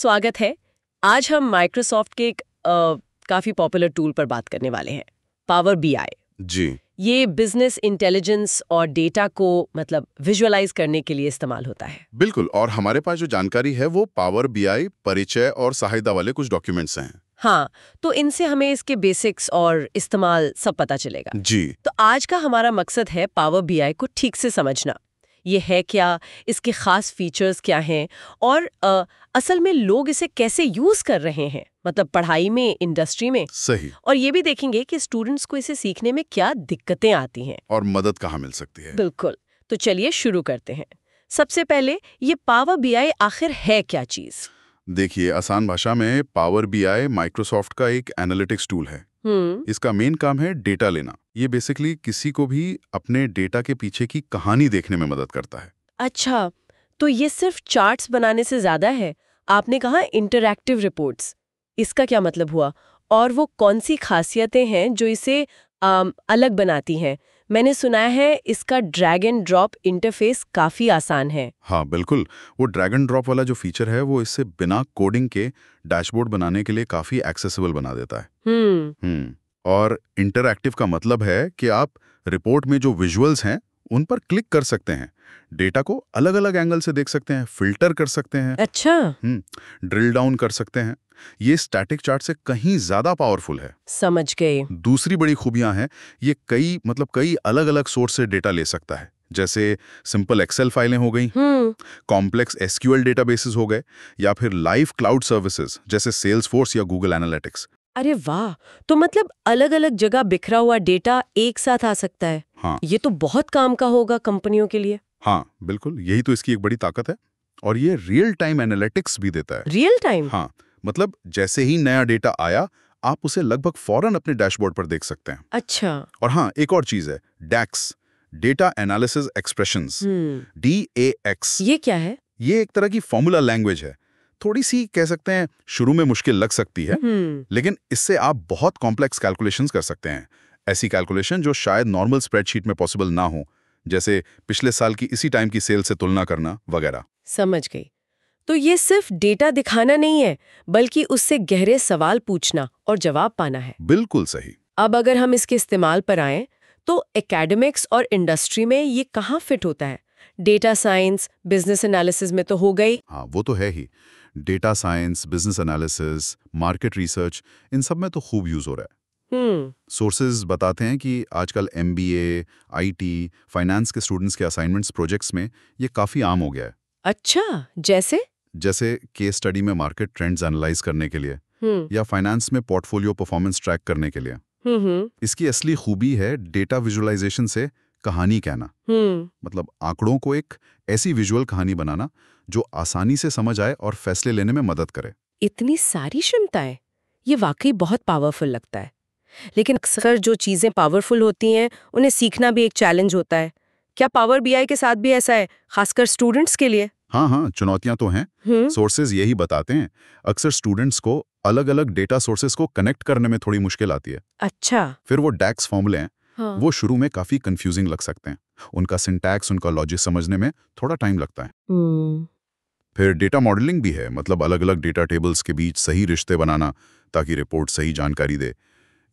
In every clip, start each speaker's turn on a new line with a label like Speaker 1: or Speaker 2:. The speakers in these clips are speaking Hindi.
Speaker 1: स्वागत है। आज हम माइक्रोसॉफ्ट के एक काफी पॉपुलर टूल पर बात करने वाले हैं, पावर बीआई।
Speaker 2: जी।
Speaker 1: ये बिजनेस इंटेलिजेंस और डेटा को विजुअलाइज करने के लिए इस्तेमाल होता है।
Speaker 2: बिल्कुल, और हमारे पास जो जानकारी है वो पावर बीआई परिचय और सहायता वाले कुछ डॉक्यूमेंट्स हैं।
Speaker 1: हाँ, तो इनसे हमें इसके बेसिक्स और इस्तेमाल सब पता चलेगा।
Speaker 2: जी।
Speaker 1: तो आज का हमारा मकसद है पावर बीआई को ठीक से समझना। ये है क्या, इसके खास फीचर्स क्या हैं और असल में लोग इसे कैसे यूज कर रहे हैं, पढ़ाई में, इंडस्ट्री में।
Speaker 2: सही।
Speaker 1: और ये भी देखेंगे कि स्टूडेंट्स को इसे सीखने में क्या दिक्कतें आती हैं
Speaker 2: और मदद कहाँ मिल सकती है।
Speaker 1: बिल्कुल। तो चलिए शुरू करते हैं। सबसे पहले ये पावर बीआई आखिर है क्या चीज?
Speaker 2: देखिए, आसान भाषा में पावर बीआई माइक्रोसॉफ्ट का एक एनालिटिक्स टूल है। इसका मेन काम है डेटा लेना। ये बेसिकली किसी को भी अपने डेटा के पीछे की कहानी देखने में मदद करता है।
Speaker 1: अच्छा, तो ये सिर्फ चार्ट्स बनाने से ज्यादा है। आपने कहा इंटरैक्टिव रिपोर्ट्स, इसका क्या मतलब हुआ? और वो कौन सी खासियतें हैं जो इसे अलग बनाती हैं? मैंने सुना है इसका ड्रैग एंड ड्रॉप इंटरफेस काफी आसान है।
Speaker 2: हाँ बिल्कुल, वो ड्रैग एंड ड्रॉप वाला जो फीचर है वो इससे बिना कोडिंग के डैशबोर्ड बनाने के लिए काफी एक्सेसिबल बना देता है। और इंटरैक्टिव का मतलब है कि आप रिपोर्ट में जो विजुअल्स हैं उन पर क्लिक कर सकते हैं, डेटा को अलग अलग एंगल से देख सकते हैं, फिल्टर कर सकते हैं।
Speaker 1: अच्छा।
Speaker 2: ड्रिल डाउन कर सकते हैं। ये स्टैटिक चार्ट से कहीं ज्यादा पावरफुल है।
Speaker 1: समझ गए।
Speaker 2: दूसरी बड़ी खूबियां हैं, ये कई अलग अलग सोर्स से डेटा ले सकता है। जैसे सिंपल एक्सेल फाइलें हो गई, कॉम्प्लेक्स एसक्यूएल डेटाबेसेस हो गए, या फिर लाइव क्लाउड सर्विसेज जैसे सेल्सफोर्स या गूगल एनालिटिक्स।
Speaker 1: अरे वाह, तो अलग अलग जगह बिखरा हुआ डेटा एक साथ आ सकता है।
Speaker 2: हाँ,
Speaker 1: ये तो बहुत काम का होगा कंपनियों के लिए।
Speaker 2: हाँ बिल्कुल, यही तो इसकी एक बड़ी ताकत है। और ये रियल टाइम एनालिटिक्स भी देता है।
Speaker 1: Real time?
Speaker 2: हाँ, जैसे ही नया डेटा आया, आप उसे लगभग फौरन अपने डैशबोर्ड पर देख सकते हैं।
Speaker 1: अच्छा।
Speaker 2: और हाँ, एक और चीज है, डैक्स, डेटा एनालिसिस एक्सप्रेशंस, DAX।
Speaker 1: ये क्या है?
Speaker 2: ये एक तरह की फॉर्मूला लैंग्वेज है। थोड़ी सी कह सकते हैं शुरू में मुश्किल लग सकती है, लेकिन इससे आप बहुत कॉम्प्लेक्स कैलकुलेशंस कर सकते हैं। ऐसी कैलकुलेशन जो शायद नॉर्मल स्प्रेडशीट में पॉसिबल ना हो, जैसे पिछले साल की इसी टाइम की सेल से तुलना करना वगैरह।
Speaker 1: समझ गई। तो ये सिर्फ डेटा दिखाना नहीं है, बल्कि उससे गहरे सवाल पूछना और जवाब पाना है।
Speaker 2: बिल्कुल सही।
Speaker 1: अब अगर हम इसके इस्तेमाल पर आएं, तो एकेडमिक्स और इंडस्ट्री में ये कहाँ फिट होता है? डेटा साइंस, बिजनेस एनालिसिस में तो हो गई।
Speaker 2: हाँ, वो तो है ही। Data science, business analysis, market research, इन सब में तो खूब यूज हो रहा है। सोर्सेज बताते हैं कि आजकल MBA, IT, फाइनेंस के स्टूडेंट्स के असाइनमेंट्स, प्रोजेक्ट्स में ये काफी आम हो गया है।
Speaker 1: अच्छा, जैसे
Speaker 2: केस स्टडी में मार्केट ट्रेंड्स एनालाइज करने के लिए, या फाइनेंस में पोर्टफोलियो परफॉर्मेंस ट्रैक करने के लिए। इसकी असली खूबी है डेटा विजुअलाइजेशन से कहानी कहना। आंकड़ों को एक ऐसी विजुअल कहानी बनाना जो आसानी से समझ आए और फैसले लेने में मदद करे।
Speaker 1: इतनी सारी क्षमताएं, ये वाकई बहुत पावरफुल लगता है। लेकिन अक्सर जो चीजें पावरफुल होती हैं, उन्हें सीखना भी एक चैलेंज होता है। क्या पावर बीआई के साथ भी ऐसा है, खासकर स्टूडेंट्स के लिए?
Speaker 2: हाँ, चुनौतियां तो हैं। सोर्सेज यही बताते हैं, अक्सर स्टूडेंट्स को अलग अलग डेटा सोर्सेज को कनेक्ट करने में थोड़ी मुश्किल आती है।
Speaker 1: अच्छा।
Speaker 2: फिर वो डैक्स फॉर्मूले हैं, वो शुरू में काफी कंफ्यूजिंग लग सकते हैं। उनका सिंटैक्स, उनका लॉजिक समझने में थोड़ा टाइम लगता है। फिर डेटा मॉडलिंग भी है, अलग अलग डेटा टेबल्स के बीच सही रिश्ते बनाना ताकि रिपोर्ट सही जानकारी दे।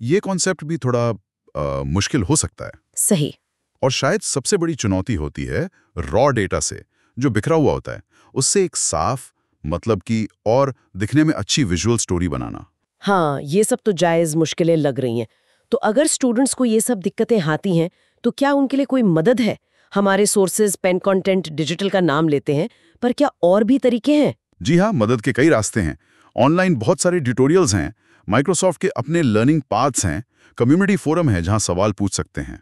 Speaker 2: ये कॉन्सेप्ट भी थोड़ा मुश्किल हो सकता है।
Speaker 1: सही।
Speaker 2: और शायद सबसे बड़ी चुनौती होती है रॉ डेटा से, जो बिखरा हुआ होता है, उससे एक साफ कि और दिखने में अच्छी विजुअल स्टोरी बनाना।
Speaker 1: हाँ, ये सब तो जायज मुश्किलें लग रही हैं। तो अगर स्टूडेंट्स को ये सब दिक्कतें आती हैं, तो क्या उनके लिए कोई मदद है? हमारे सोर्सेज पेन कंटेंट डिजिटल का नाम लेते हैं, पर क्या और भी तरीके हैं?
Speaker 2: जी हाँ, मदद के कई रास्ते हैं। ऑनलाइन बहुत सारे ट्यूटोरियल्स हैं, माइक्रोसॉफ्ट के अपने लर्निंग पाथ्स हैं, कम्युनिटी फोरम है जहां सवाल पूछ सकते हैं।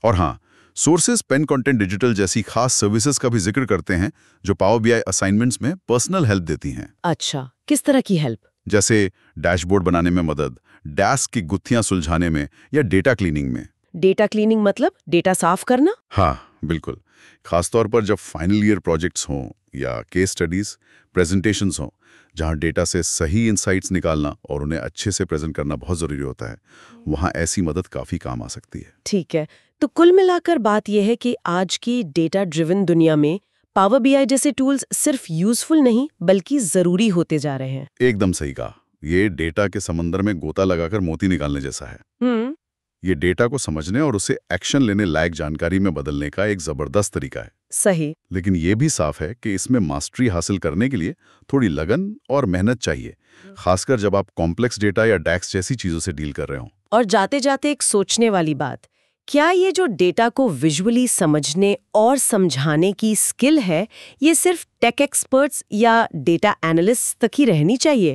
Speaker 2: और हाँ, सोर्सेज पेन कंटेंट डिजिटल जैसी खास सर्विसेज का भी जिक्र करते हैं जो पावर बीआई असाइनमेंट्स में पर्सनल हेल्प देती हैं।
Speaker 1: अच्छा, किस तरह की हेल्प?
Speaker 2: जैसे डैशबोर्ड बनाने में मदद, डेस्क की गुत्थियां सुलझाने में, या डेटा क्लीनिंग में।
Speaker 1: डेटा क्लीनिंग मतलब डेटा साफ करना?
Speaker 2: हाँ बिल्कुल, खासतौर पर जब फाइनल ईयर प्रोजेक्ट्स हों या केस स्टडीज, प्रेजेंटेशंस हों, जहां डेटा से सही इंसाइट्स निकालना और उन्हें अच्छे से प्रेजेंट करना बहुत जरूरी होता है, वहां ऐसी मदद काफी काम आ सकती है।
Speaker 1: ठीक है, तो कुल मिलाकर बात यह है कि आज की डेटा ड्रिवन दुनिया में पावर बीआई जैसे टूल्स सिर्फ यूजफुल नहीं बल्कि जरूरी होते जा रहे हैं।
Speaker 2: एकदम सही कहा। ये डेटा के समंदर में गोता लगाकर मोती निकालने जैसा है। ये डेटा को समझने और उसे एक्शन लेने लायक जानकारी में बदलने का एक जबरदस्त तरीका है।
Speaker 1: सही।
Speaker 2: लेकिन ये भी साफ है कि इसमें मास्टरी हासिल करने के लिए थोड़ी लगन और मेहनत चाहिए, खासकर जब आप कॉम्प्लेक्स डेटा या डैक्स जैसी चीजों से डील कर रहे हो।
Speaker 1: और जाते जाते एक सोचने वाली बात, क्या ये जो डेटा को विजुअली समझने और समझाने की स्किल है, ये सिर्फ टेक एक्सपर्ट्स या डेटा एनालिस्ट तक ही रहनी चाहिए?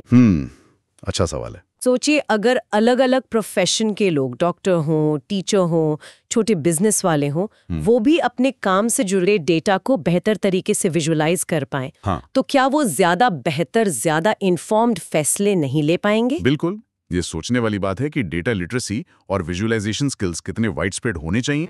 Speaker 2: अच्छा सवाल है।
Speaker 1: सोचिए, अगर अलग अलग प्रोफेशन के लोग, डॉक्टर हों, टीचर हों, छोटे बिजनेस वाले हों, वो भी अपने काम से जुड़े डेटा को बेहतर तरीके से विजुअलाइज कर पाएं, तो क्या वो ज्यादा बेहतर, ज्यादा इन्फॉर्म्ड फैसले नहीं ले पाएंगे?
Speaker 2: बिल्कुल। ये सोचने वाली बात है कि डेटा लिटरेसी और विजुअलाइजेशन स्किल्स कितने वाइड स्प्रेड होने चाहिए।